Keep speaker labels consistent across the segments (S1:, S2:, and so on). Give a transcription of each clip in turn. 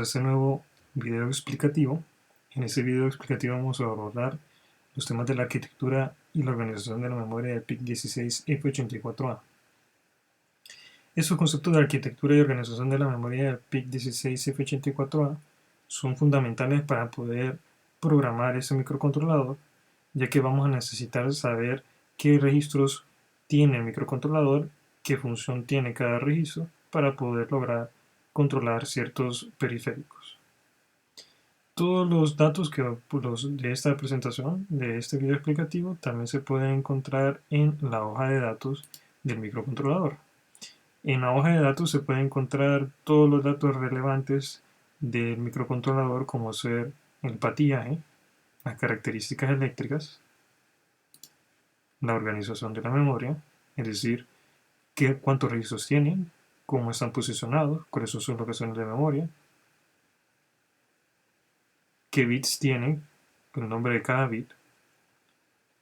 S1: Este nuevo video explicativo. En este video explicativo vamos a abordar los temas de la arquitectura y la organización de la memoria del PIC16F84A. Estos conceptos de arquitectura y organización de la memoria del PIC16F84A son fundamentales para poder programar este microcontrolador, ya que vamos a necesitar saber qué registros tiene el microcontrolador, qué función tiene cada registro, para poder lograr controlar ciertos periféricos. Todos los datos de esta presentación, de este video explicativo, también se pueden encontrar en la hoja de datos del microcontrolador. En la hoja de datos se pueden encontrar todos los datos relevantes del microcontrolador, como ser el patillaje, las características eléctricas, la organización de la memoria, es decir, cuántos registros tienen, cómo están posicionados, cuáles son sus locaciones de memoria, qué bits tienen, el nombre de cada bit,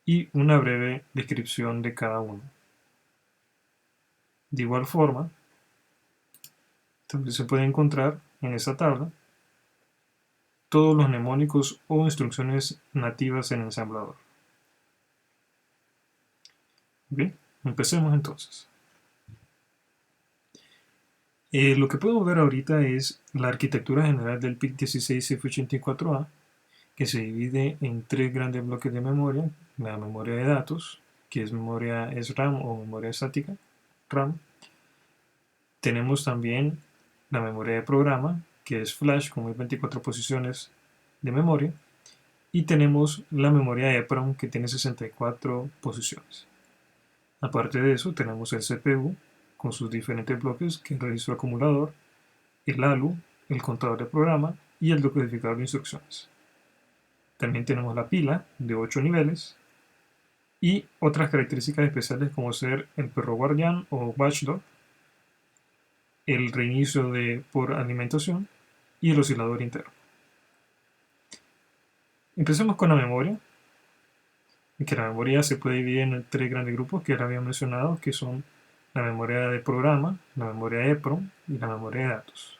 S1: y una breve descripción de cada uno. De igual forma, también se puede encontrar en esta tabla todos los mnemónicos o instrucciones nativas en ensamblador. Bien, empecemos entonces. Lo que podemos ver ahorita es la arquitectura general del PIC16F84A, que se divide en tres grandes bloques de memoria: la memoria de datos, que es memoria SRAM o memoria estática, RAM. Tenemos también la memoria de programa, que es flash con 24 posiciones de memoria, y tenemos la memoria EPROM, que tiene 64 posiciones. Aparte de eso, tenemos el CPU con sus diferentes bloques, que es el registro acumulador, el ALU, el contador de programa y el decodificador de instrucciones. También tenemos la pila de 8 niveles y otras características especiales, como ser el perro guardián o watchdog, el reinicio por alimentación y el oscilador interno. Empecemos con la memoria, que la memoria se puede dividir en tres grandes grupos que ya había mencionado, que son la memoria de programa, la memoria EPROM y la memoria de datos.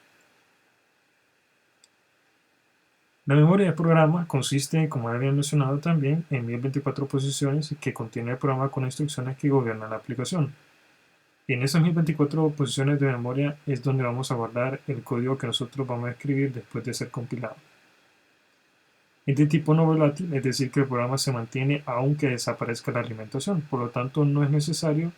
S1: La memoria de programa consiste, como ya había mencionado también, en 1024 posiciones que contiene el programa con instrucciones que gobiernan la aplicación. En esas 1024 posiciones de memoria es donde vamos a guardar el código que nosotros vamos a escribir después de ser compilado. Es de tipo no volátil, es decir, que el programa se mantiene aunque desaparezca la alimentación. Por lo tanto, no es necesario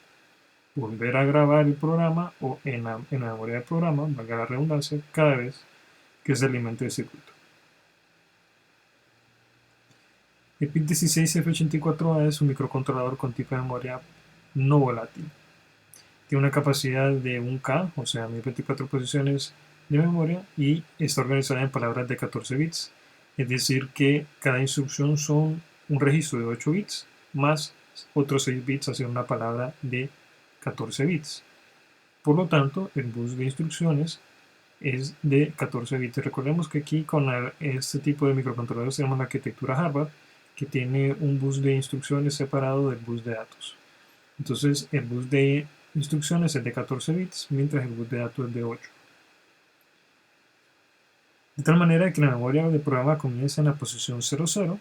S1: volver a grabar el programa o en la memoria del programa, valga la redundancia, cada vez que se alimente el circuito. El PIC16F84A es un microcontrolador con tipo de memoria no volátil. Tiene una capacidad de 1K, o sea, 1024 posiciones de memoria, y está organizada en palabras de 14 bits. Es decir, que cada instrucción son un registro de 8 bits más otros 6 bits hacia una palabra de 14 bits. Por lo tanto, el bus de instrucciones es de 14 bits. Recordemos que aquí con este tipo de microcontroladores tenemos la arquitectura Harvard, que tiene un bus de instrucciones separado del bus de datos. Entonces, el bus de instrucciones es de 14 bits, mientras el bus de datos es de 8. De tal manera que la memoria del programa comienza en la posición 00,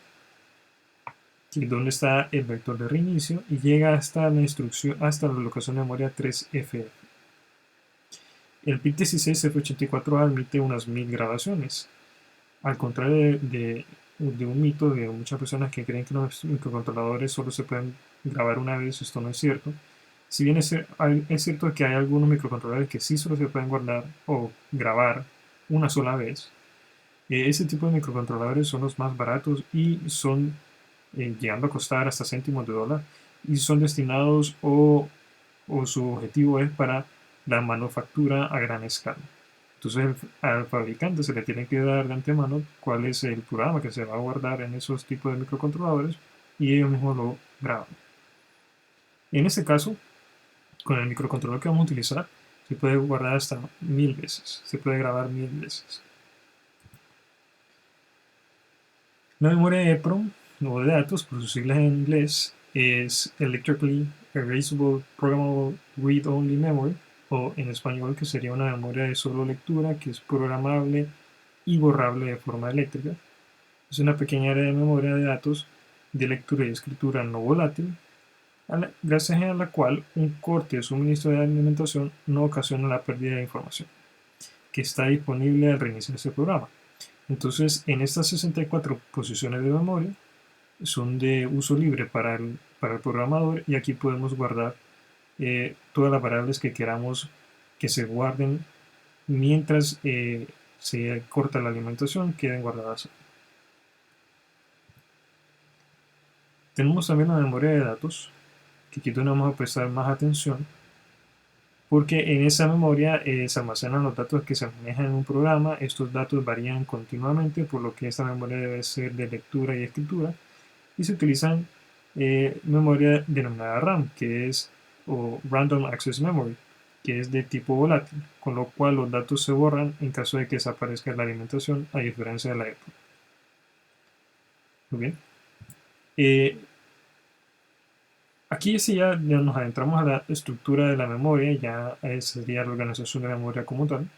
S1: que es donde está el vector de reinicio, y llega hasta la locación de memoria 3FF. El PIC16F84A admite unas 1000 grabaciones. Al contrario de un mito de muchas personas que creen que los microcontroladores solo se pueden grabar una vez, esto no es cierto. Si bien es cierto que hay algunos microcontroladores que sí solo se pueden guardar o grabar una sola vez, ese tipo de microcontroladores son los más baratos y son llegando a costar hasta céntimos de dólar, y son destinados o su objetivo es para la manufactura a gran escala. Entonces al fabricante se le tiene que dar de antemano cuál es el programa que se va a guardar en esos tipos de microcontroladores y ellos mismos lo graban. En este caso, con el microcontrolador que vamos a utilizar, se puede guardar hasta 1000 veces, se puede grabar 1000 veces. La memoria EPROM, o de datos, por sus siglas en inglés, es Electrically Erasable Programmable Read-Only Memory, o en español, que sería una memoria de solo lectura que es programable y borrable de forma eléctrica. Es una pequeña área de memoria de datos de lectura y escritura no volátil, gracias a la cual un corte de suministro de alimentación no ocasiona la pérdida de información que está disponible al reiniciar ese programa. Entonces, en estas 64 posiciones de memoria son de uso libre para el programador, y aquí podemos guardar todas las variables que queramos que se guarden mientras se corta la alimentación, queden guardadas. Tenemos también la memoria de datos, que aquí tenemos que prestar más atención, porque en esa memoria se almacenan los datos que se manejan en un programa. Estos datos varían continuamente, por lo que esta memoria debe ser de lectura y escritura, y se utilizan memoria denominada RAM, que es o Random Access Memory, que es de tipo volátil, con lo cual los datos se borran en caso de que desaparezca la alimentación, a diferencia de la época. Muy bien. Aquí sí ya nos adentramos a la estructura de la memoria, ya sería la organización de la memoria como tal,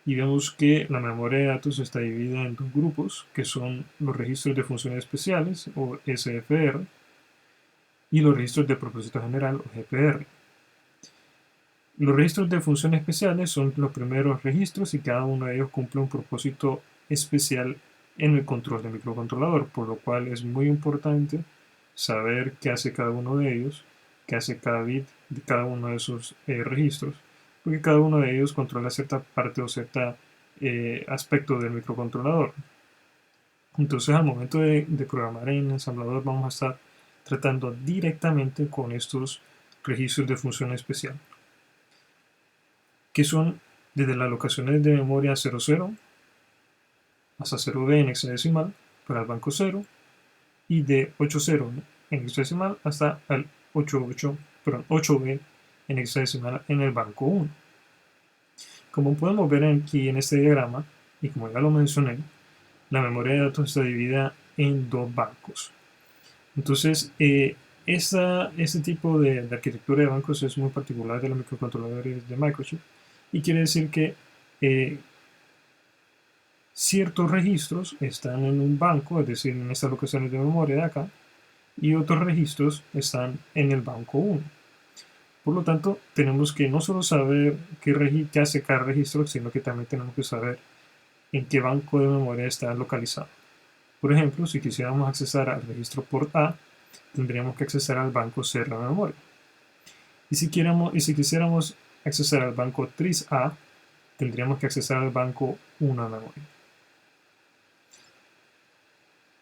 S1: y vemos que la memoria de datos está dividida en dos grupos, que son los registros de funciones especiales, o SFR, y los registros de propósito general, o GPR. Los registros de funciones especiales son los primeros registros, y cada uno de ellos cumple un propósito especial en el control del microcontrolador, por lo cual es muy importante saber qué hace cada uno de ellos, qué hace cada bit de cada uno de esos registros, porque cada uno de ellos controla cierta parte o cierto aspecto del microcontrolador. Entonces, al momento de programar en ensamblador, vamos a estar tratando directamente con estos registros de función especial, que son desde las locaciones de memoria 00 hasta 0B en hexadecimal para el banco 0, y de 80 en hexadecimal hasta el 8B en hexadecimal en el banco 1. Como podemos ver aquí en este diagrama, y como ya lo mencioné, la memoria de datos está dividida en dos bancos. Entonces, este tipo de arquitectura de bancos es muy particular de los microcontroladores de Microchip, y quiere decir que ciertos registros están en un banco, es decir, en estas locaciones de memoria de acá, y otros registros están en el banco 1. Por lo tanto, tenemos que no solo saber qué hace cada registro, sino que también tenemos que saber en qué banco de memoria está localizado. Por ejemplo, si quisiéramos accesar al registro port A, tendríamos que accesar al banco 0 de memoria. Y si quisiéramos accesar al banco tris A, tendríamos que accesar al banco 1 de memoria.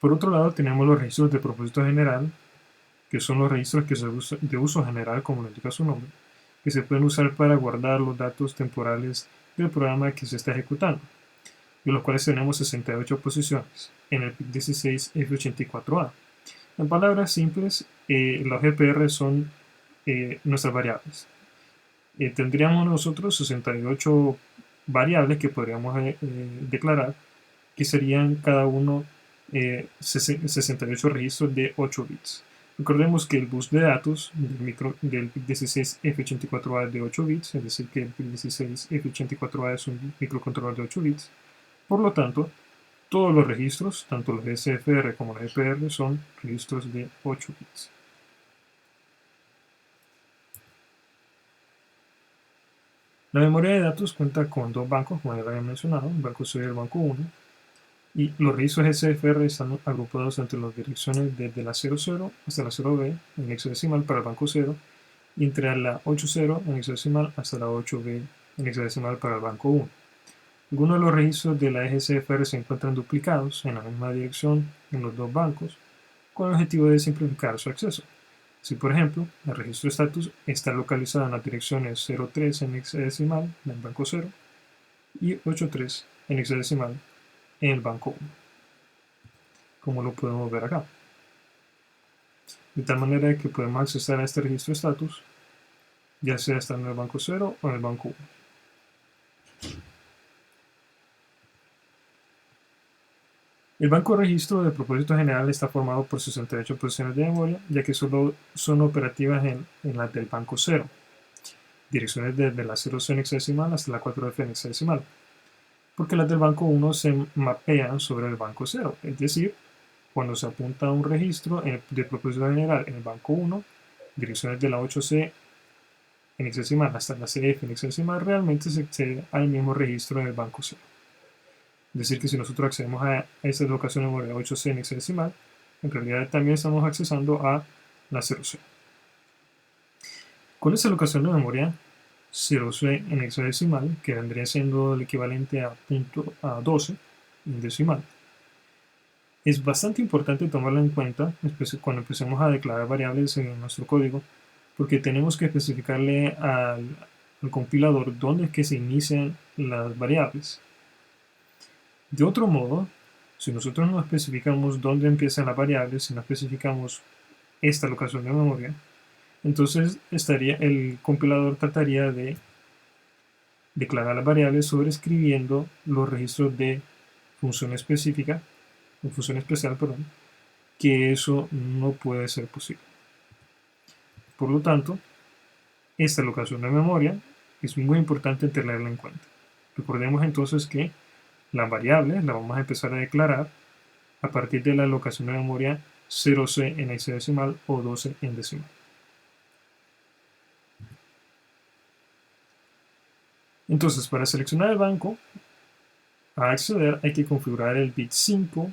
S1: Por otro lado, tenemos los registros de propósito general, que son los registros de uso general, como lo indica su nombre, que se pueden usar para guardar los datos temporales del programa que se está ejecutando, de los cuales tenemos 68 posiciones en el PIC 16 F84A. En palabras simples, los GPR son nuestras variables. Tendríamos nosotros 68 variables que podríamos declarar, que serían cada uno 68 registros de 8 bits. Recordemos que el bus de datos del PIC 16 F84A es de 8 bits, es decir, que el PIC 16 F84A es un microcontrolador de 8 bits. Por lo tanto, todos los registros, tanto los SFR como los GPR, son registros de 8 bits. La memoria de datos cuenta con dos bancos, como ya lo había mencionado, el banco 0 y el banco 1. Y los registros SFR están agrupados entre las direcciones desde la 00 hasta la 0B en hexadecimal para el banco 0, y entre la 80 en hexadecimal hasta la 8B en hexadecimal para el banco 1. Algunos de los registros de la SFR se encuentran duplicados en la misma dirección en los dos bancos, con el objetivo de simplificar su acceso. Si, por ejemplo, el registro status está localizado en las direcciones 03 en hexadecimal en el banco 0 y 83 en hexadecimal en el banco 1, como lo podemos ver acá. De tal manera que podemos acceder a este registro status, ya sea estando en el banco 0 o en el banco 1. El banco de registro de propósito general está formado por 68 posiciones de memoria, ya que solo son operativas en las del banco 0, direcciones desde la 0C en hexadecimal hasta la 4F en hexadecimal. porque las del banco 1 se mapean sobre el banco 0, es decir, cuando se apunta a un registro de propósito general en el banco 1, direcciones de la 8C en hexadecimal hasta la CF en hexadecimal, realmente se accede al mismo registro en el banco 0. Es decir, que si nosotros accedemos a esta locación de memoria 8C en hexadecimal, en realidad también estamos accesando a la 0C. Con esta locación de memoria 0C en hexadecimal, que vendría siendo el equivalente a 12 en decimal, es bastante importante tomarlo en cuenta cuando empecemos a declarar variables en nuestro código, porque tenemos que especificarle al compilador dónde es que se inician las variables. De otro modo, si nosotros no especificamos dónde empiezan las variables, si no especificamos esta locación de memoria, entonces el compilador trataría de declarar las variables sobreescribiendo los registros de función específica, o función especial, perdón, que eso no puede ser posible. Por lo tanto, esta locación de memoria es muy importante tenerla en cuenta. Recordemos entonces que las variables las vamos a empezar a declarar a partir de la locación de memoria 0C en hexadecimal o 12 en decimal. Entonces, para seleccionar el banco a acceder hay que configurar el bit 5,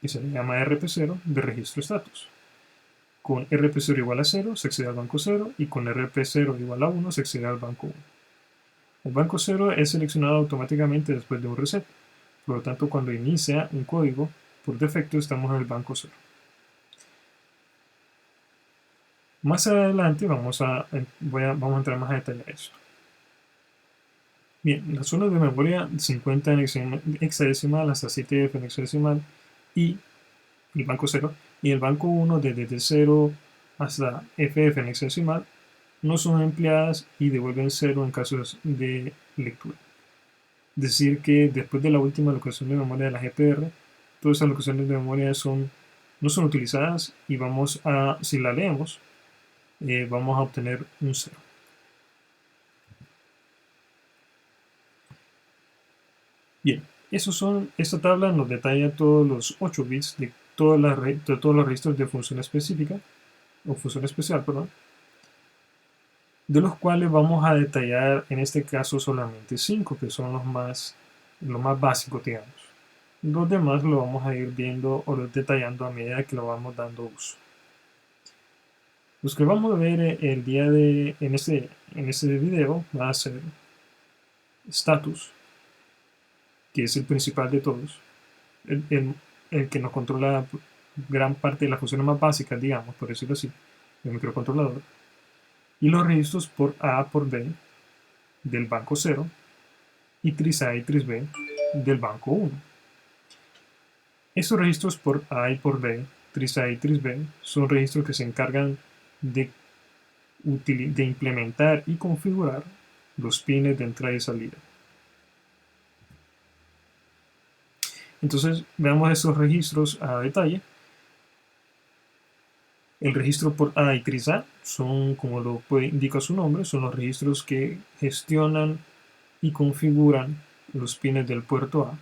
S1: que se le llama RP0, de registro status. Con RP0 igual a 0 se accede al banco 0 y con RP0 igual a 1 se accede al banco 1. El banco 0 es seleccionado automáticamente después de un reset. Por lo tanto, cuando inicia un código, por defecto estamos en el banco 0. Más adelante vamos a entrar más a detalle a esto. Bien, las zonas de memoria se encuentran en hexadecimal hasta 7F en hexadecimal y el banco 0, y el banco 1 desde 0 hasta FF en hexadecimal no son empleadas y devuelven 0 en casos de lectura. Es decir, que después de la última locación de memoria de la GPR, todas esas locaciones de memoria no son utilizadas y si la leemos, vamos a obtener un 0. Bien, esta tabla nos detalla todos los 8 bits de todos los registros de función específica, o función especial, perdón, de los cuales vamos a detallar en este caso solamente 5, que son los más básicos, digamos. Los demás lo vamos a ir viendo o detallando a medida que lo vamos dando uso. Los que vamos a ver en este video va a ser status, que es el principal de todos, el que nos controla gran parte de las funciones más básicas, digamos, por decirlo así, del microcontrolador, y los registros por A por B del banco 0 y tris A y tris B del banco 1. Estos registros por A y por B, tris A y tris B, son registros que se encargan de implementar y configurar los pines de entrada y salida. Entonces, veamos estos registros a detalle. El registro por A y tris A son, como indica su nombre, son los registros que gestionan y configuran los pines del puerto A,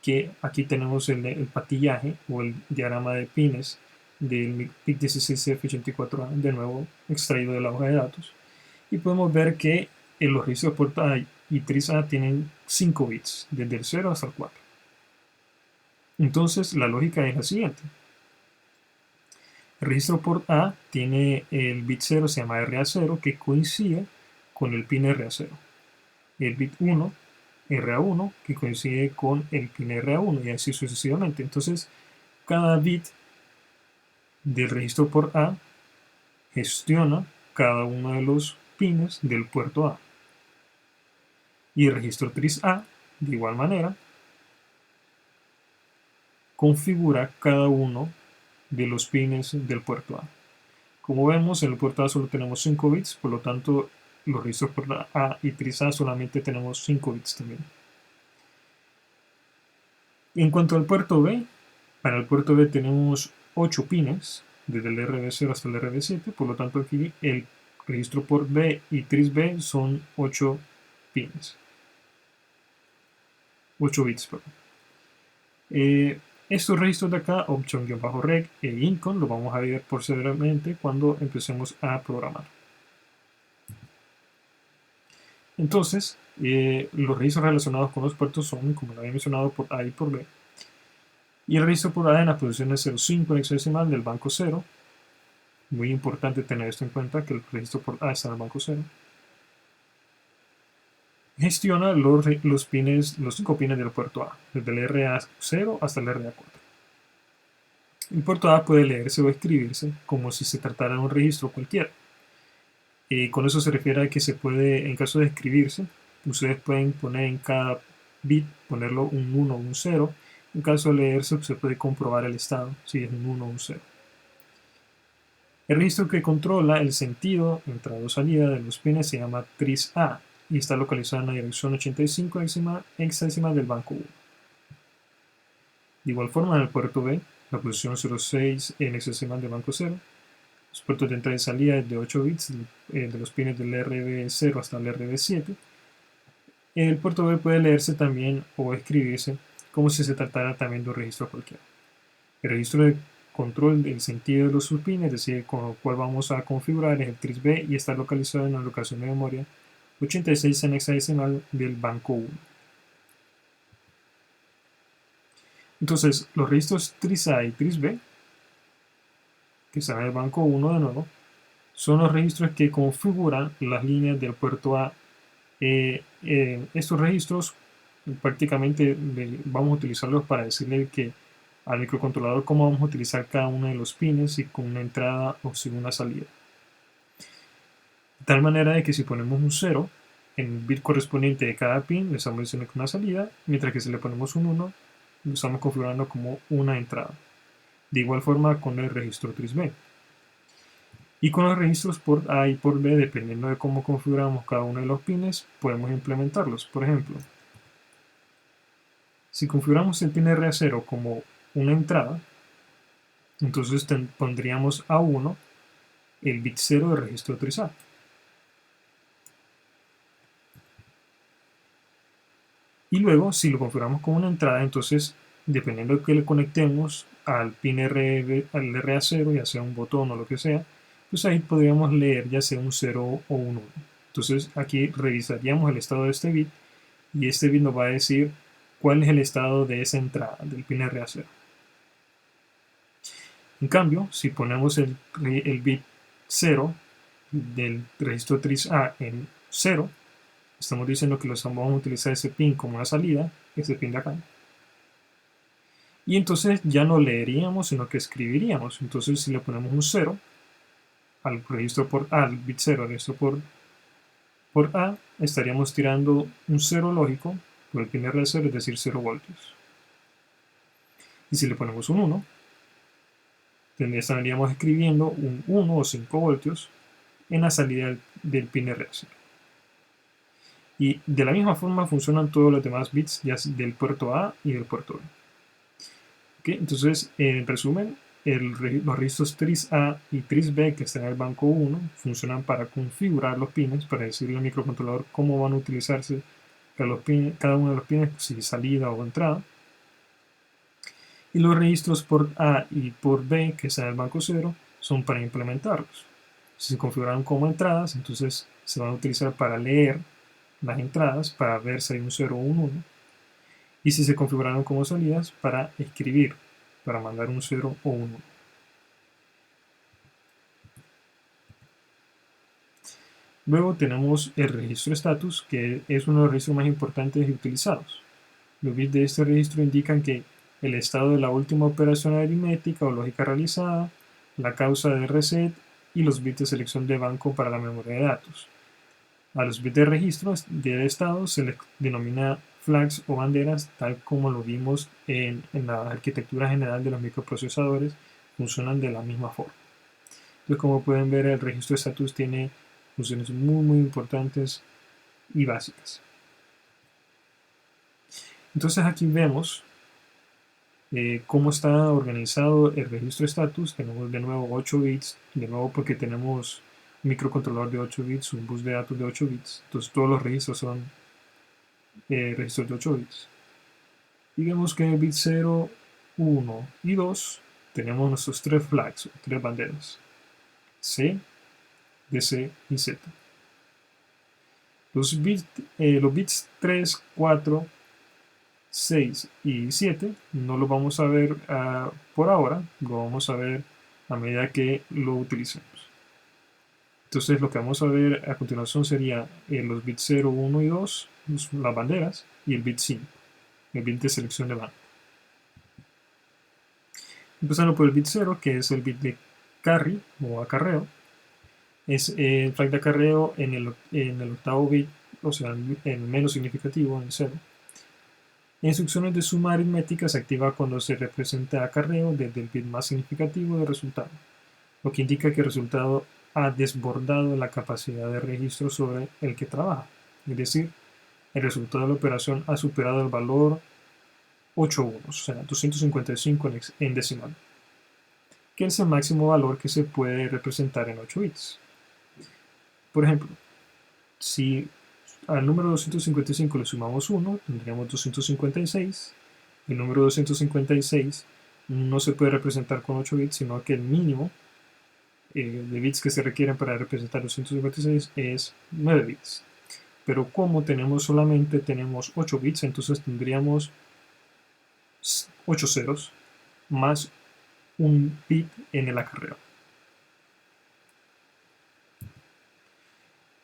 S1: que aquí tenemos el patillaje o el diagrama de pines del PIC16F84A, de nuevo extraído de la hoja de datos, y podemos ver que los registros por A y tris A tienen 5 bits, desde el 0 hasta el 4. Entonces la lógica es la siguiente. El registro por A tiene el bit 0, se llama RA0, que coincide con el pin RA0. El bit 1, RA1, que coincide con el pin RA1, y así sucesivamente. Entonces, cada bit del registro por A gestiona cada uno de los pines del puerto A. Y el registro tris A, de igual manera, configura cada uno de los pines del puerto A. Como vemos, en el puerto A solo tenemos 5 bits, por lo tanto, los registros por A y tris A solamente tenemos 5 bits también. En cuanto al puerto B, para el puerto B tenemos 8 pines, desde el RB0 hasta el RB7, por lo tanto aquí el registro por B y tris B son 8 pines. 8 bits, perdón. Estos registros de acá, option-reg e incon, lo vamos a ver posteriormente cuando empecemos a programar. Entonces, los registros relacionados con los puertos son, como lo había mencionado, por A y por B. Y el registro por A en la posición es 05 en hexadecimal del banco 0. Muy importante tener esto en cuenta, que el registro por A está en el banco 0. Gestiona los 5 pines del puerto A, desde el RA0 hasta el RA4. El puerto A puede leerse o escribirse como si se tratara de un registro cualquiera. Con eso se refiere a que se puede, en caso de escribirse, ustedes pueden poner en cada bit, ponerlo un 1 o un 0. En caso de leerse, se puede comprobar el estado, si es un 1 o un 0. El registro que controla el sentido entrada o salida de los pines se llama tris A y está localizado en la dirección 85 hexadecimal del banco 1. De igual forma, en el puerto B, la posición 06 en hexadecimal del banco 0, los puertos de entrada y salida es de 8 bits de los pines del RB0 hasta el RB7. El puerto B puede leerse también o escribirse como si se tratara también de un registro cualquiera. El registro de control del sentido de los subpines, es decir, con lo cual vamos a configurar, es el tris B y está localizado en la locación de memoria 86 en hexadecimal del banco 1. Entonces, los registros tris A y tris B, que están en el banco 1 de nuevo, son los registros que configuran las líneas del puerto A. Estos registros prácticamente vamos a utilizarlos para decirle que al microcontrolador cómo vamos a utilizar cada uno de los pines y con una entrada o sin una salida. De tal manera de que si ponemos un 0 en el bit correspondiente de cada pin, le estamos diciendo que una salida, mientras que si le ponemos un 1, lo estamos configurando como una entrada. De igual forma con el registro tris B. Y con los registros por A y por B, dependiendo de cómo configuramos cada uno de los pines, podemos implementarlos. Por ejemplo, si configuramos el pin RA0 como una entrada, entonces pondríamos A1 el bit 0 del registro tris A. Y luego, si lo configuramos como una entrada, entonces, dependiendo de que le conectemos al pin al RA0, ya sea un botón o lo que sea, pues ahí podríamos leer ya sea un 0 o un 1. Entonces, aquí revisaríamos el estado de este bit y este bit nos va a decir cuál es el estado de esa entrada del pin RA0. En cambio, si ponemos el bit 0 del registro tris A en 0, estamos diciendo que vamos a utilizar ese pin como una salida, ese pin de acá. Y entonces ya no leeríamos, sino que escribiríamos. Entonces si le ponemos un 0 al registro por A, al bit 0 al registro por A, estaríamos tirando un 0 lógico por el pin R0, es decir, 0 voltios. Y si le ponemos un 1, estaríamos escribiendo un 1 o 5 voltios en la salida del pin R0. Y de la misma forma funcionan todos los demás bits ya del puerto A y del puerto B. ¿Okay? Entonces, en resumen, los registros tris A y tris B que están en el banco 1 funcionan para configurar los pines, para decirle al microcontrolador cómo van a utilizarse cada uno de los pines, si salida o entrada. Y los registros por A y por B que están en el banco 0 son para implementarlos. Si se configuraron como entradas, entonces se van a utilizar para leer las entradas, para ver si hay un 0 o un 1. Y si se configuraron como salidas, para escribir, para mandar un 0 o un 1. Luego tenemos el registro status, que es uno de los registros más importantes y utilizados. Los bits de este registro indican que el estado de la última operación aritmética o lógica realizada, la causa de reset y los bits de selección de banco para la memoria de datos. A los bits de registro de estado se les denomina flags o banderas, tal como lo vimos en la arquitectura general de los microprocesadores, funcionan de la misma forma. Entonces, como pueden ver, el registro de status tiene funciones muy importantes y básicas. Entonces aquí vemos cómo está organizado el registro de status. Tenemos de nuevo 8 bits, de nuevo porque tenemos un microcontrolador de 8 bits, un bus de datos de 8 bits. Entonces todos los registros son registros de 8 bits. Digamos que en el bit 0, 1 y 2 tenemos nuestros tres flags, o tres banderas, C, DC y Z. Los bits 3, 4, 6 y 7 no los vamos a ver por ahora, lo vamos a ver a medida que lo utilicemos. Entonces lo que vamos a ver a continuación sería los bits 0, 1 y 2, las banderas, y el bit 5, el bit de selección de banda. Empezando por el bit 0, que es el bit de carry o acarreo. Es el flag de acarreo en el octavo bit, o sea, el menos significativo, en el 0. Instrucciones de suma aritmética se activa cuando se representa acarreo desde el bit más significativo del resultado, lo que indica que el resultado ha desbordado la capacidad de registro sobre el que trabaja. Es decir, el resultado de la operación ha superado el valor 8 unos, o sea, 255 en decimal, que es el máximo valor que se puede representar en 8 bits. Por ejemplo, si al número 255 le sumamos 1, tendríamos 256. El número 256 no se puede representar con 8 bits, sino que el mínimo de bits que se requieren para representar 256 es 9 bits. Pero como solamente tenemos 8 bits, entonces tendríamos 8 ceros más un bit en el acarreo.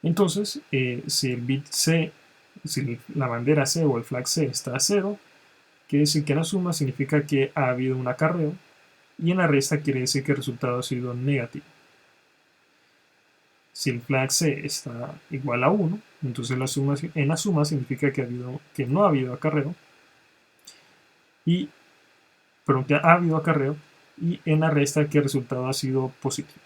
S1: Entonces, si el bit C, si la bandera C o el flag C está a 0, quiere decir que en la suma significa que ha habido un acarreo, y en la resta quiere decir que el resultado ha sido negativo. Si el flag C está igual a 1, entonces en la suma significa que no ha habido acarreo, pero que ha habido acarreo, y en la resta que el resultado ha sido positivo.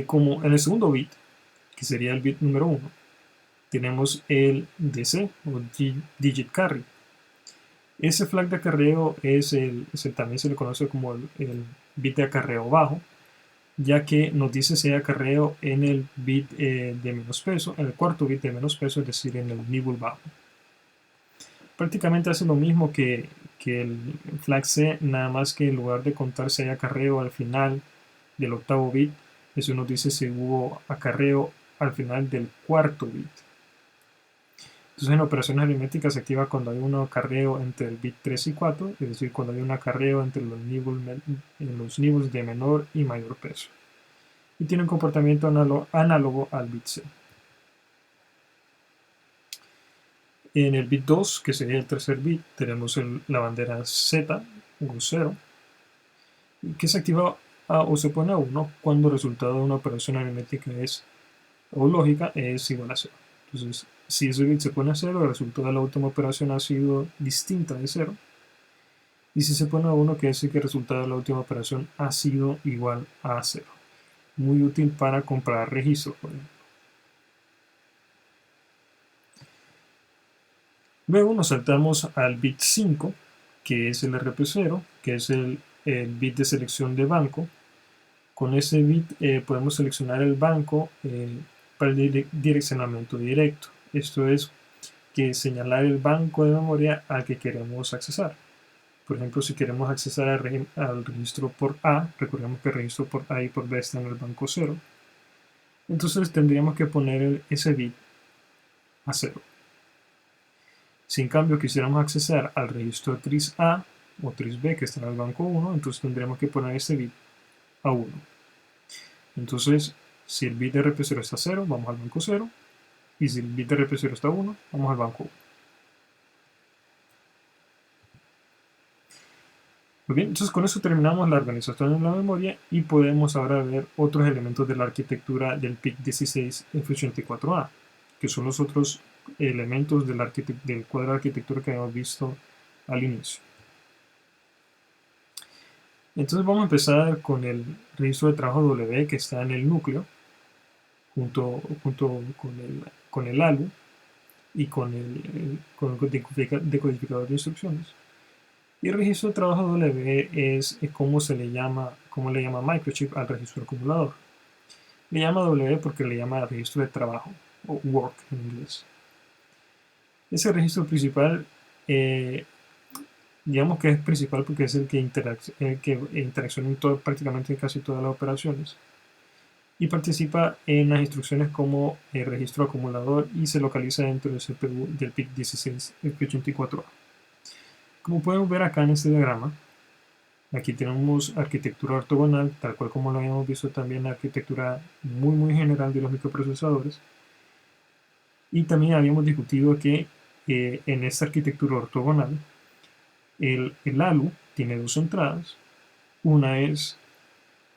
S1: Como en el segundo bit, que sería el bit número 1, tenemos el DC o Digit Carry. Ese flag de acarreo también se le conoce como el bit de acarreo bajo, ya que nos dice si hay acarreo en el bit de menos peso, en el cuarto bit de menos peso, es decir, en el nibble bajo. Prácticamente hace lo mismo que el flag C, nada más que en lugar de contar si hay acarreo al final del octavo bit, eso nos dice si hubo acarreo al final del cuarto bit. Entonces en operaciones aritméticas se activa cuando hay un acarreo entre el bit 3 y 4, es decir, cuando hay un acarreo entre los nibbles de menor y mayor peso. Y tiene un comportamiento análogo al bit C. En el bit 2, que sería el tercer bit, tenemos la bandera Z o 0, que se activa o se pone a 1 cuando el resultado de una operación aritmética o lógica es igual a 0. Entonces, si ese bit se pone a 0, el resultado de la última operación ha sido distinta de 0. Y si se pone a 1, quiere decir que el resultado de la última operación ha sido igual a 0. Muy útil para comparar registros, por ejemplo. Luego nos saltamos al bit 5, que es el RP0, que es el bit de selección de banco. Con ese bit podemos seleccionar el banco para el direccionamiento directo. Esto es que señalar el banco de memoria al que queremos accesar. Por ejemplo, si queremos accesar al registro por A, recordemos que el registro por A y por B está en el banco 0. Entonces tendríamos que poner ese bit a 0. Si en cambio quisiéramos accesar al registro tris A o tris B que está en el banco 1, entonces tendríamos que poner ese bit a 1. Entonces, si el bit de RP0 está a 0, vamos al banco 0. Y si el bit de RP0 está a 1, vamos al banco 1. Muy bien, entonces con eso terminamos la organización de la memoria y podemos ahora ver otros elementos de la arquitectura del PIC16 F84A, que son los otros elementos del cuadro de arquitectura que habíamos visto al inicio. Entonces vamos a empezar con el registro de trabajo W que está en el núcleo, junto con el ALU y con el decodificador de instrucciones. Y el registro de trabajo W es como le llama Microchip al registro acumulador. Le llama W porque le llama registro de trabajo. o work en inglés. Ese registro principal, digamos que es principal porque es el que interacciona en prácticamente en casi todas las operaciones y participa en las instrucciones como el registro acumulador y se localiza dentro del CPU del PIC 16 F84A. Como podemos ver acá en este diagrama, aquí tenemos arquitectura ortogonal, tal cual como lo habíamos visto también la arquitectura muy general de los microprocesadores. Y también habíamos discutido que en esta arquitectura ortogonal, el ALU tiene dos entradas. Una es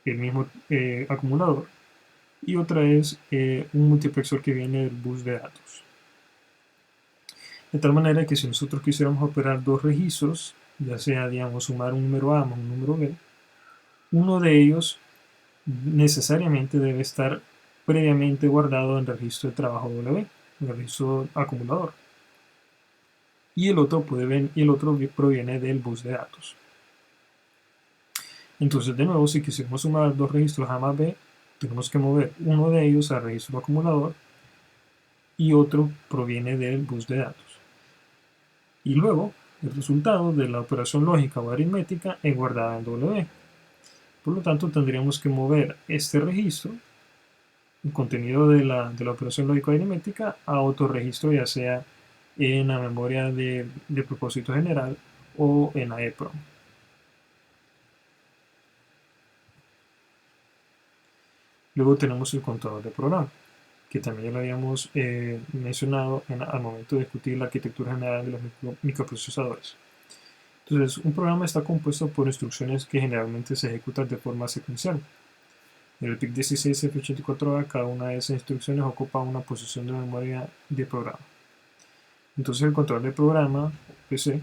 S1: el mismo acumulador y otra es un multiplexor que viene del bus de datos. De tal manera que si nosotros quisiéramos operar dos registros, ya sea, digamos, sumar un número A más un número B, uno de ellos necesariamente debe estar previamente guardado en el registro de trabajo W, en el registro acumulador. Y el otro proviene del bus de datos. Entonces, de nuevo, si quisiéramos sumar dos registros A más B, tenemos que mover uno de ellos al registro acumulador y otro proviene del bus de datos. Y luego, el resultado de la operación lógica o aritmética es guardada en W. Por lo tanto, tendríamos que mover este registro, el contenido de la operación lógica o aritmética, a otro registro, ya sea en la memoria de propósito general o en la EPROM. Luego tenemos el contador de programa, que también ya lo habíamos mencionado al momento de discutir la arquitectura general de los microprocesadores. Entonces, un programa está compuesto por instrucciones que generalmente se ejecutan de forma secuencial. En el PIC 16 F84A, cada una de esas instrucciones ocupa una posición de memoria de programa. Entonces, el control de programa, PC,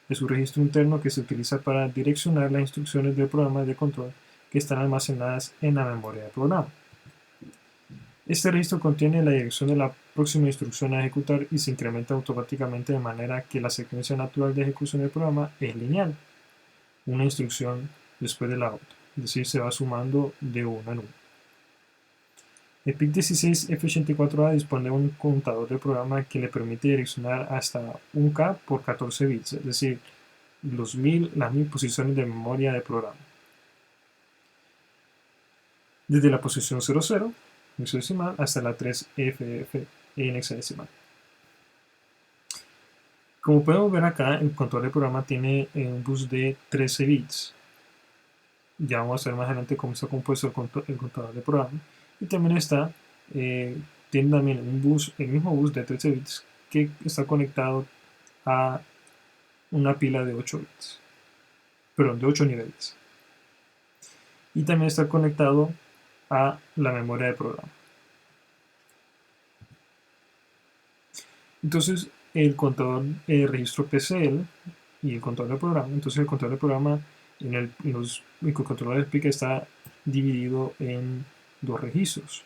S1: es un registro interno que se utiliza para direccionar las instrucciones del programa de control que están almacenadas en la memoria de programa. Este registro contiene la dirección de la próxima instrucción a ejecutar y se incrementa automáticamente de manera que la secuencia natural de ejecución del programa es lineal, una instrucción después de la otra, es decir, se va sumando de uno en uno. El PIC 16 F84A dispone de un contador de programa que le permite direccionar hasta 1K por 14 bits, es decir, las 1000 posiciones de memoria de programa. Desde la posición 00 en hexadecimal hasta la 3FF en hexadecimal. Como podemos ver acá, el control de programa tiene un bus de 13 bits. Ya vamos a ver más adelante cómo está compuesto el contador de programa. Y también tiene también el mismo bus de 13 bits que está conectado a una pila de 8 bits. Perdón, de 8 niveles. Y también está conectado a la memoria de programa. Entonces, el contador registro PCL y el contador de programa. Entonces, el contador de programa en los microcontroladores PIC está dividido en dos registros.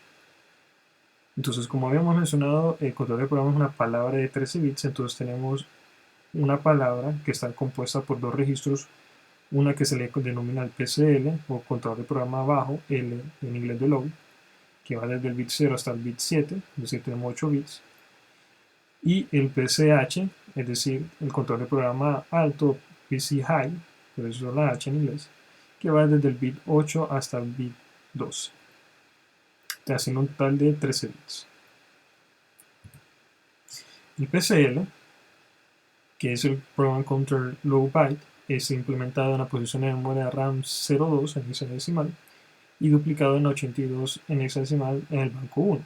S1: Entonces, como habíamos mencionado, el contador de programa es una palabra de 13 bits. Entonces, tenemos una palabra que está compuesta por dos registros. Una que se le denomina el PCL o contador de programa bajo, L en inglés de low, que va desde el bit 0 hasta el bit 7, es decir, tenemos 8 bits. Y el PCH, es decir, el contador de programa alto, PC High, por eso la H en inglés, que va desde el bit 8 hasta el bit 12, haciendo un total de 13 bits. El PCL, que es el Program Counter Low Byte, es implementado en la posición de memoria RAM 02 en hexadecimal y duplicado en 82 en hexadecimal en el banco 1.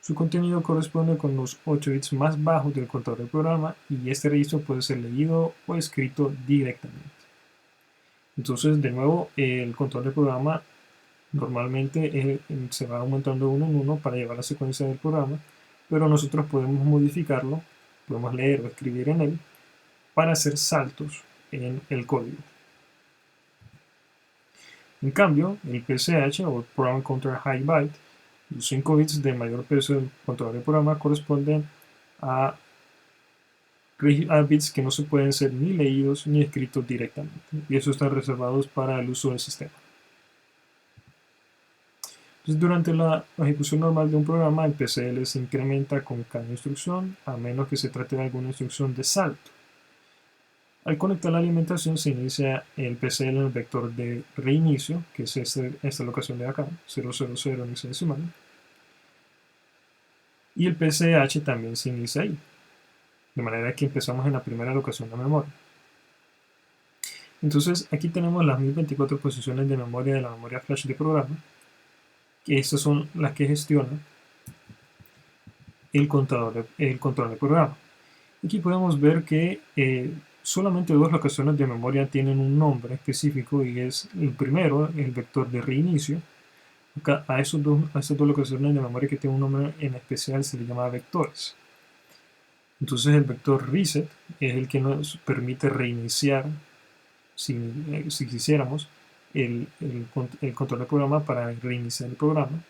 S1: Su contenido corresponde con los 8 bits más bajos del contador del programa y este registro puede ser leído o escrito directamente. Entonces, de nuevo, el contador del programa normalmente se va aumentando uno en uno para llevar la secuencia del programa, pero nosotros podemos modificarlo, podemos leer o escribir en él para hacer saltos en el código. En cambio, el PCH o Program Counter High Byte, los 5 bits de mayor peso del contador de programa corresponden a bits que no se pueden ser ni leídos ni escritos directamente, y eso están reservados para el uso del sistema. Entonces, durante la ejecución normal de un programa, el PCL se incrementa con cada instrucción, a menos que se trate de alguna instrucción de salto. Al conectar la alimentación, se inicia el PCL en el vector de reinicio, que es esta locación de acá, 000 en hexadecimal. Y el PCH también se inicia ahí, de manera que empezamos en la primera locación de memoria. Entonces, aquí tenemos las 1024 posiciones de memoria de la memoria flash de programa, que estas son las que gestionan el control de programa. Aquí podemos ver que solamente dos locaciones de memoria tienen un nombre específico, y es el primero, el vector de reinicio. Acá, a esas dos locaciones de memoria que tienen un nombre en especial se les llama vectores. Entonces el vector reset es el que nos permite reiniciar, si quisiéramos, el control del programa para reiniciar el programa.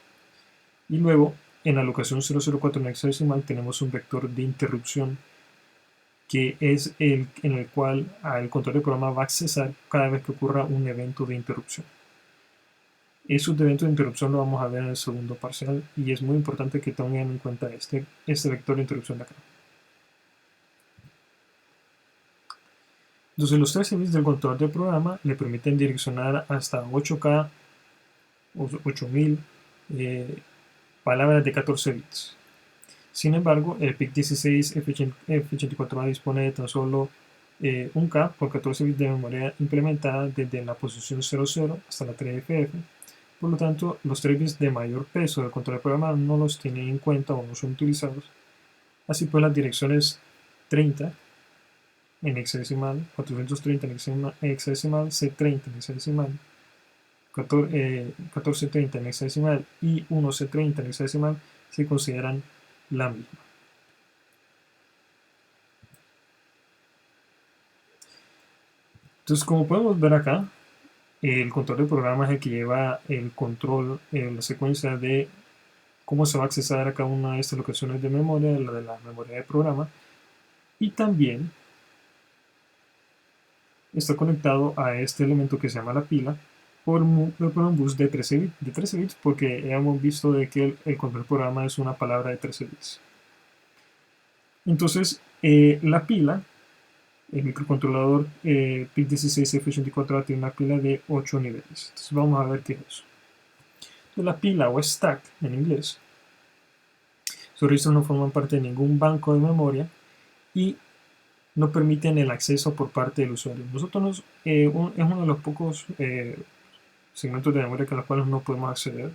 S1: Y luego, en la locación 004 en hexadecimal tenemos un vector de interrupción, que es el en el cual el control del programa va a accesar cada vez que ocurra un evento de interrupción. Esos eventos de interrupción lo vamos a ver en el segundo parcial, y es muy importante que tengan en cuenta este vector de interrupción de acá. Entonces, los 13 bits del control del programa le permiten direccionar hasta 8K o 8000 palabras de 14 bits. Sin embargo, el PIC16 F84A dispone de tan solo 1K por 14 bits de memoria implementada desde la posición 00 hasta la 3FF. Por lo tanto, los 3 bits de mayor peso del control del programa no los tienen en cuenta o no son utilizados. Así pues, las direcciones 30 en hexadecimal, 430 en hexadecimal, C30 en hexadecimal, 1430 en hexadecimal y 1C30 en hexadecimal se consideran la misma. Entonces, como podemos ver acá, el control del programa es el que lleva el control, la secuencia de cómo se va a accesar a cada una de estas locaciones de memoria, la de la memoria de programa, y también está conectado a este elemento que se llama la pila por un bus de 13 bits, porque hemos visto de que el control del programa es una palabra de 13 bits. Entonces, la pila, el microcontrolador PIC16F84A tiene una pila de 8 niveles. Entonces vamos a ver qué es eso. Entonces, la pila, o stack en inglés, sus registros no forman parte de ningún banco de memoria y no permiten el acceso por parte del usuario. Nosotros es uno de los pocos segmentos de memoria a los cuales no podemos acceder,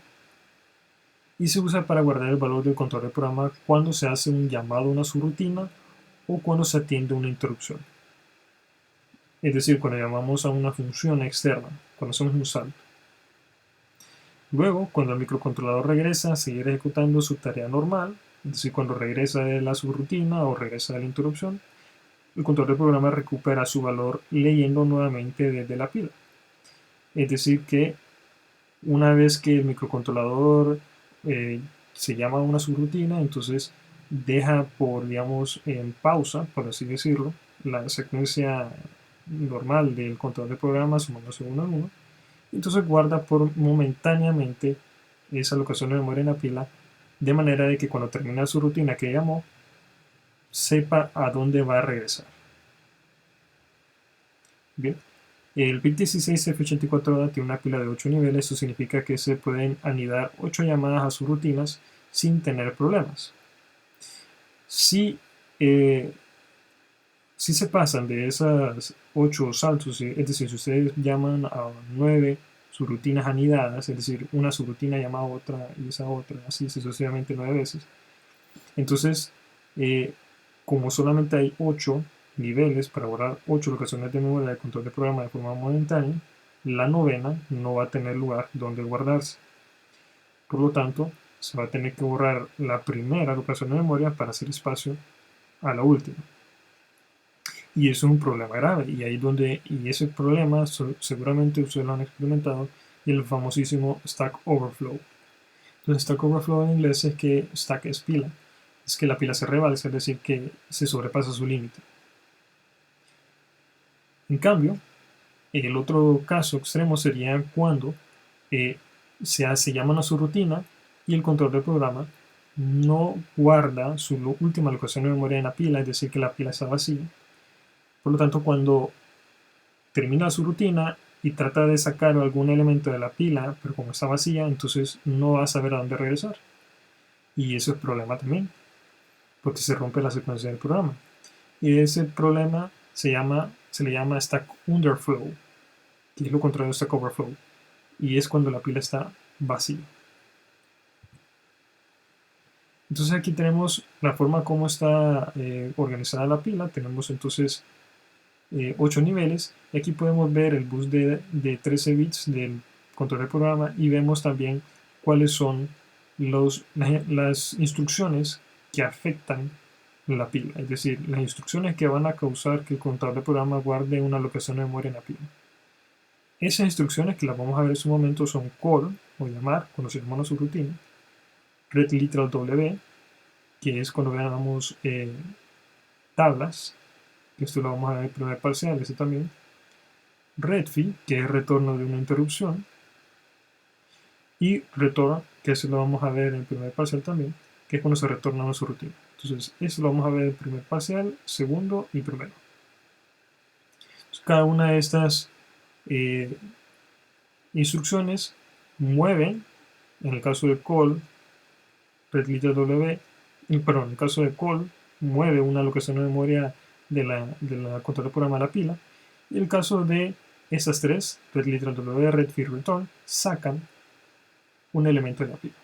S1: y se usa para guardar el valor del control del programa cuando se hace un llamado a una subrutina o cuando se atiende una interrupción. Es decir, cuando llamamos a una función externa, cuando hacemos un salto. Luego, cuando el microcontrolador regresa a seguir ejecutando su tarea normal, es decir, cuando regresa de la subrutina o regresa de la interrupción, el control del programa recupera su valor leyendo nuevamente desde la pila. Es decir, que una vez que el microcontrolador se llama a una subrutina, entonces deja por, digamos, en pausa, por así decirlo, la secuencia normal del control de programa sumándose uno a uno. Entonces guarda por momentáneamente esa locación de memoria en la pila, de manera de que cuando termine su rutina que llamó, sepa a dónde va a regresar. Bien, el PIC16F84A tiene una pila de 8 niveles. Eso significa que se pueden anidar 8 llamadas a sus rutinas sin tener problemas. Si se pasan de esas 8 saltos, es decir, si ustedes llaman a 9 subrutinas anidadas, es decir, una subrutina llama a otra y esa otra, así sucesivamente 9 veces, entonces, como solamente hay 8 niveles para borrar 8 locaciones de memoria de control de programa de forma momentánea, la novena no va a tener lugar donde guardarse. Por lo tanto, se va a tener que borrar la primera locación de memoria para hacer espacio a la última. Y eso es un problema grave, y ese problema seguramente ustedes lo han experimentado, y el famosísimo Stack Overflow. Entonces, Stack Overflow en inglés es que stack es pila, es que la pila se rebalsa, es decir, que se sobrepasa su límite. En cambio, el otro caso extremo sería cuando se llama una subrutina y el control del programa no guarda su última alocación de memoria en la pila, es decir, que la pila está vacía. Por lo tanto, cuando termina su rutina y trata de sacar algún elemento de la pila, pero como está vacía, entonces no va a saber a dónde regresar. Y eso es problema también, porque se rompe la secuencia del programa. Y ese problema se le llama stack underflow, que es lo contrario de stack overflow. Y es cuando la pila está vacía. Entonces aquí tenemos la forma como está organizada la pila. Tenemos entonces 8 niveles. Y aquí podemos ver el bus de 13 bits del control del programa y vemos también cuáles son las instrucciones que afectan la pila. Es decir, las instrucciones que van a causar que el control del programa guarde una alocación de memoria en la pila. Esas instrucciones, que las vamos a ver en su momento, son call o llamar cuando se llama una subrutina, readLiteralW, que es cuando veamos tablas, que esto lo vamos a ver en el primer parcial, ese también, readFi, que es retorno de una interrupción, y return, que eso lo vamos a ver en el primer parcial también, que es cuando se retorna una subrutina. Entonces, eso lo vamos a ver en el primer parcial, segundo y primero. Entonces, cada una de estas eh, instrucciones mueven, en el caso de call, readLiteralW, perdón, en el caso de call, mueve una alocación de memoria de la control del programa a la pila. Y en el caso de estas tres, readLiteralW, readFi, return, sacan un elemento de la pila.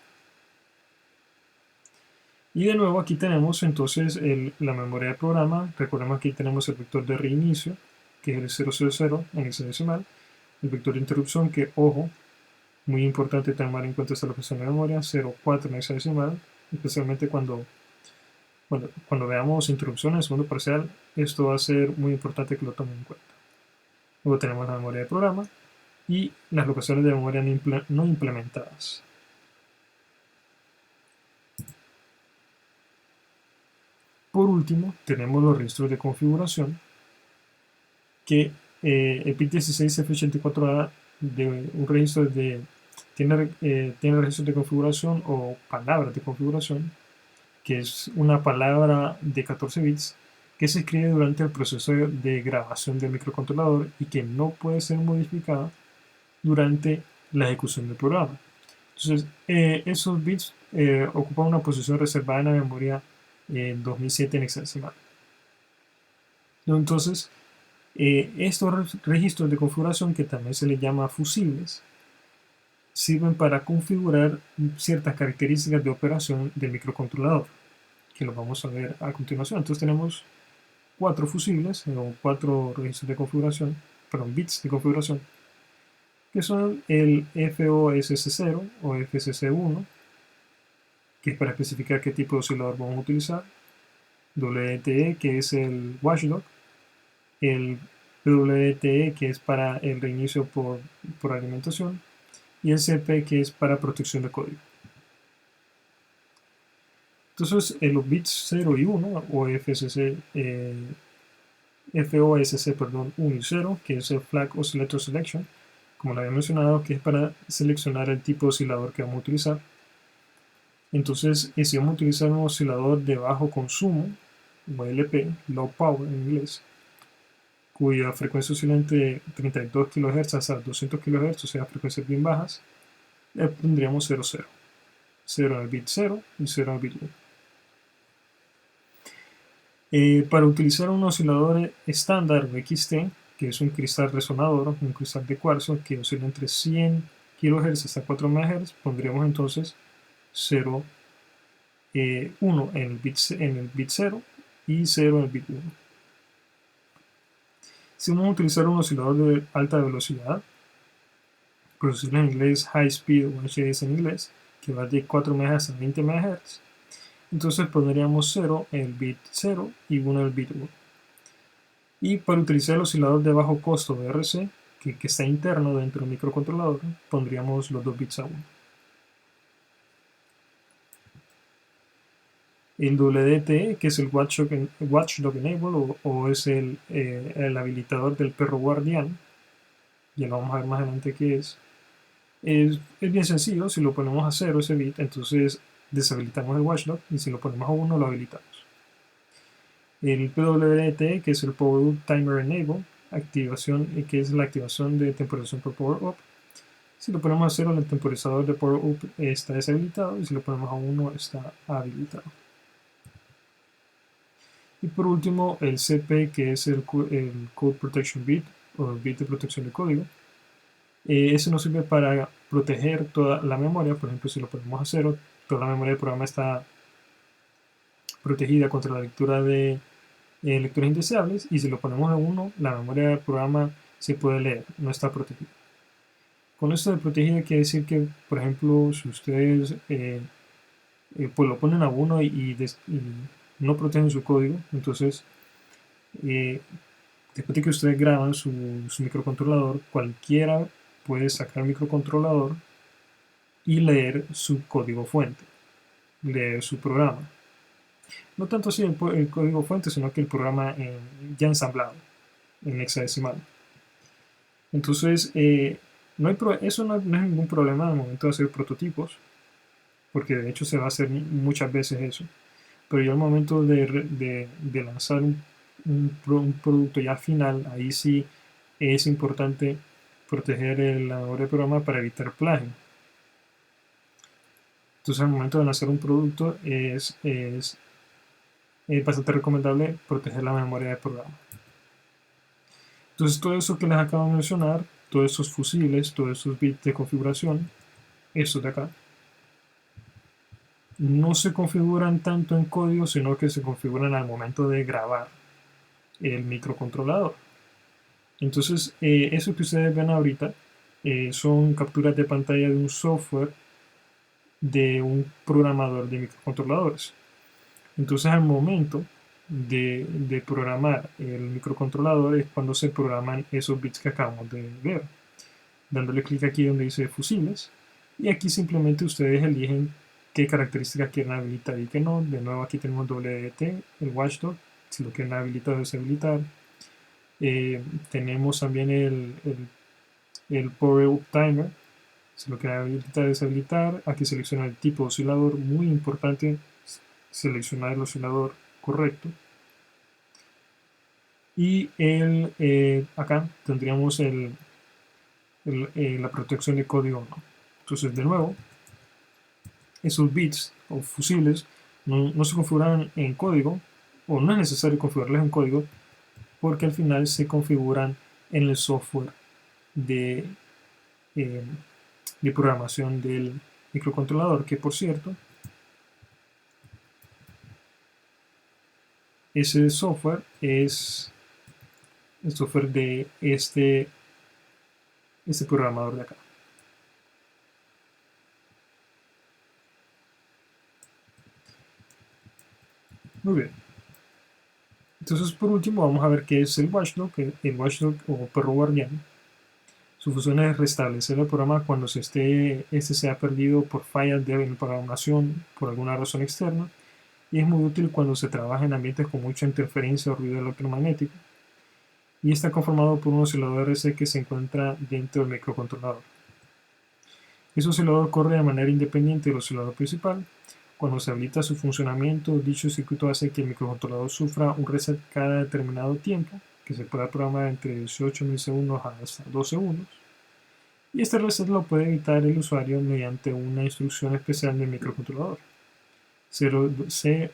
S1: Y de nuevo aquí tenemos entonces la memoria del programa. Recordemos que aquí tenemos el vector de reinicio, que es el 000 en hexadecimal. El vector de interrupción, que, ojo, muy importante tomar en cuenta esta alocación de memoria, 0,4 en hexadecimal, especialmente cuando veamos interrupción en el segundo parcial, esto va a ser muy importante que lo tomen en cuenta. Luego tenemos la memoria del programa y las locaciones de memoria no implementadas. Por último, tenemos los registros de configuración, que el PIC 16F84A de un registro tiene registros de configuración o palabras de configuración, que es una palabra de 14 bits que se escribe durante el proceso de grabación del microcontrolador y que no puede ser modificada durante la ejecución del programa. Entonces, esos bits ocupan una posición reservada en la memoria 2007 en hexadecimal. Entonces, estos registros de configuración, que también se les llama fusibles, sirven para configurar ciertas características de operación del microcontrolador, que lo vamos a ver a continuación. Entonces tenemos 4 fusibles, o 4 registros de configuración, perdón, bits de configuración, que son el FOSS0 o FSC1, que es para especificar qué tipo de oscilador vamos a utilizar, WDTE, que es el watchdog, el PWDTE, que es para el reinicio por alimentación, y el CP, que es para protección de código. Entonces, los bits 0 y 1, o FOSC, 1 y 0, que es el Flag Oscillator Selection, como lo había mencionado, que es para seleccionar el tipo de oscilador que vamos a utilizar. Entonces, si vamos a utilizar un oscilador de bajo consumo, o LP, Low Power en inglés, cuya frecuencia oscila entre 32 kHz hasta 200 kHz, o sea, frecuencias bien bajas, le pondríamos 0, 0. 0 en el bit 0 y 0 en el bit 1. Para utilizar un oscilador estándar o XT, que es un cristal resonador, un cristal de cuarzo que oscila entre 100 kHz hasta 4 MHz, pondríamos entonces 0, 1 en el bit 0 y 0 en el bit 1. Si vamos a utilizar un oscilador de alta velocidad, por decirlo en inglés High Speed o HDS en inglés, que va de 4 MHz a 20 MHz, entonces pondríamos 0 en el bit 0 y 1 en el bit 1. Y para utilizar el oscilador de bajo costo VRC, que está interno dentro del microcontrolador, pondríamos los 2 bits a 1. El WDTE, que es el Watchdog Enable, o es el habilitador del perro guardián, ya lo vamos a ver más adelante qué es. Es bien sencillo. Si lo ponemos a 0 ese bit, entonces deshabilitamos el watchdog, y si lo ponemos a 1 lo habilitamos. El PWT, que es el Power Up Timer Enable, activación, que es la activación de temporización por Power Up. Si lo ponemos a 0, el temporizador de Power Up está deshabilitado, y si lo ponemos a 1 está habilitado. Y por último, el CP, que es el Code Protection Bit, o el bit de protección de código. Ese nos sirve para proteger toda la memoria. Por ejemplo, si lo ponemos a 0, toda la memoria del programa está protegida contra la lectura de lectores indeseables, y si lo ponemos a 1, la memoria del programa se puede leer, no está protegida. Con esto de protegida quiere decir que, por ejemplo, si ustedes pues lo ponen a 1 y no protegen su código, entonces eh, después de que ustedes graban su microcontrolador, cualquiera puede sacar el microcontrolador y leer su código fuente, leer su programa. No tanto así el código fuente, sino que el programa ya ensamblado en hexadecimal. Entonces, eso no es ningún problema al momento de hacer prototipos, porque de hecho se va a hacer muchas veces eso. Pero ya al momento de lanzar un producto ya final, ahí sí es importante proteger la memoria del programa para evitar plagio. Entonces, al momento de lanzar un producto es bastante recomendable proteger la memoria del programa. Entonces, todo eso que les acabo de mencionar, todos esos fusibles, todos esos bits de configuración, estos de acá, no se configuran tanto en código, sino que se configuran al momento de grabar el microcontrolador. Entonces, eso que ustedes ven ahorita son capturas de pantalla de un software de un programador de microcontroladores. Entonces, al momento de programar el microcontrolador es cuando se programan esos bits que acabamos de ver. Dándole clic aquí donde dice fusibles, y aquí simplemente ustedes eligen qué características quieren habilitar y qué no. De nuevo, aquí tenemos WDT, el watchdog, si lo quieren habilitar o deshabilitar. Tenemos también el Power Up Timer, si lo quieren habilitar o deshabilitar. Aquí selecciona el tipo de oscilador, muy importante seleccionar el oscilador correcto. Y acá tendríamos la protección de código no. Entonces, de nuevo, esos bits o fusibles no se configuran en código, o no es necesario configurarlos en código, porque al final se configuran en el software de, eh, de programación del microcontrolador, que por cierto, ese software es el software de este programador de acá. Muy bien. Entonces, por último, vamos a ver qué es el watchdog. El watchdog, o perro guardián, su función es restablecer el programa cuando este se ha perdido por fallas de programación por alguna razón externa, y es muy útil cuando se trabaja en ambientes con mucha interferencia o ruido electromagnético, y está conformado por un oscilador RC que se encuentra dentro del microcontrolador. Ese oscilador corre de manera independiente del oscilador principal. Cuando se habilita su funcionamiento, dicho circuito hace que el microcontrolador sufra un reset cada determinado tiempo, que se puede programar entre 18 milisegundos hasta 2 segundos. Y este reset lo puede evitar el usuario mediante una instrucción especial del microcontrolador, CLR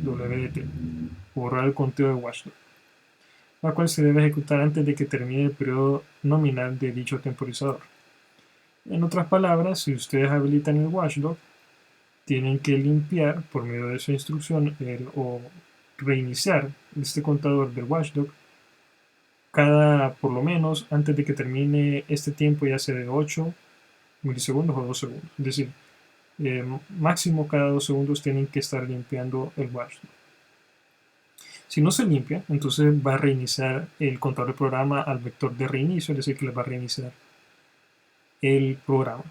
S1: WDT, borrar el conteo de watchdog, la cual se debe ejecutar antes de que termine el periodo nominal de dicho temporizador. En otras palabras, si ustedes habilitan el watchdog, tienen que limpiar por medio de esa instrucción o reiniciar este contador del watchdog por lo menos, antes de que termine este tiempo, ya sea de 8 milisegundos o 2 segundos. Es decir, máximo cada 2 segundos tienen que estar limpiando el watchdog. Si no se limpia, entonces va a reiniciar el contador del programa al vector de reinicio, es decir, que les va a reiniciar el programa.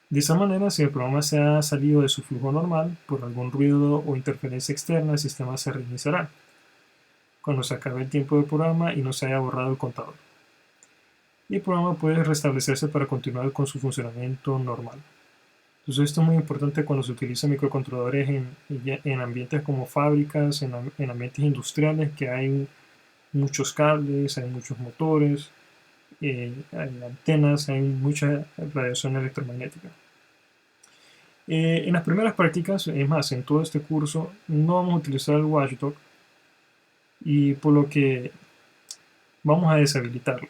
S1: De esa manera, si el programa se ha salido de su flujo normal por algún ruido o interferencia externa, el sistema se reiniciará cuando se acabe el tiempo del programa y no se haya borrado el contador. y el programa puede restablecerse para continuar con su funcionamiento normal. Entonces esto es muy importante cuando se utilizan microcontroladores en ambientes como fábricas, en ambientes industriales, que hay muchos cables, hay muchos motores, hay antenas, hay mucha radiación electromagnética. En las primeras prácticas, es más, en todo este curso, no vamos a utilizar el watchdog, y por lo que vamos a deshabilitarlo.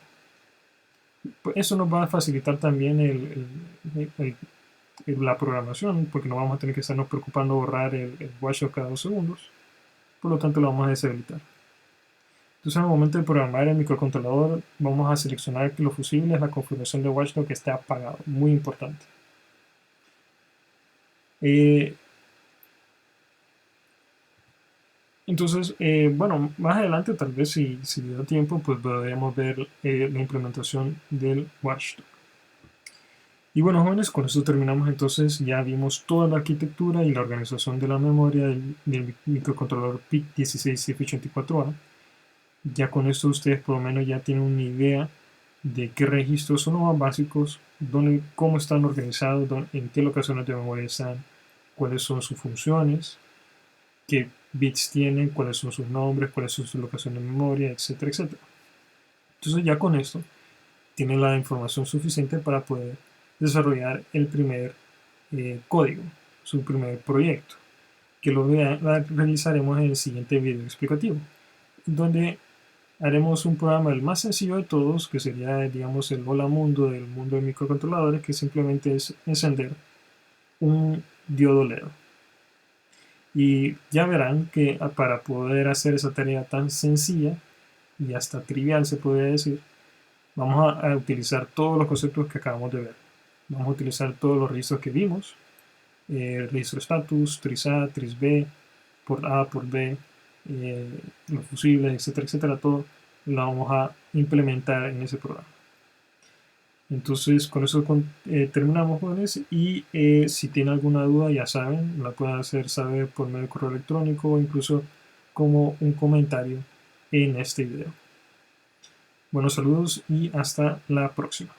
S1: Pues eso nos va a facilitar también la programación, porque no vamos a tener que estarnos preocupando de borrar el watchdog cada 2 segundos. Por lo tanto, lo vamos a deshabilitar. Entonces, en el momento de programar el microcontrolador, vamos a seleccionar que lo fusible es la configuración de watchdog que esté apagado. Muy importante. Entonces, bueno, más adelante, tal vez si da tiempo, pues podríamos ver la implementación del watchdog. Y bueno, jóvenes, con esto terminamos. Entonces ya vimos toda la arquitectura y la organización de la memoria del microcontrolador PIC16F84A. Ya con esto ustedes por lo menos ya tienen una idea de qué registros son los más básicos, cómo están organizados, en qué locaciones de memoria están, cuáles son sus funciones, qué bits tienen, cuáles son sus nombres, cuáles son sus locaciones de memoria, etcétera, etcétera. Entonces ya con esto tienen la información suficiente para poder desarrollar el primer código, su primer proyecto, que lo realizaremos en el siguiente video explicativo, donde haremos un programa el más sencillo de todos, que sería, digamos, el hola mundo del mundo de microcontroladores, que simplemente es encender un diodo LED. Y ya verán que para poder hacer esa tarea tan sencilla y hasta trivial, se podría decir, vamos a utilizar todos los conceptos que acabamos de ver. Vamos a utilizar todos los registros que vimos, registro status, tris A, tris B, por A, por B, los fusibles, etcétera, etcétera, todo lo vamos a implementar en ese programa. Entonces, con eso terminamos, jóvenes, y si tienen alguna duda, ya saben, la pueden hacer saber por medio de correo electrónico o incluso como un comentario en este video. Buenos saludos y hasta la próxima.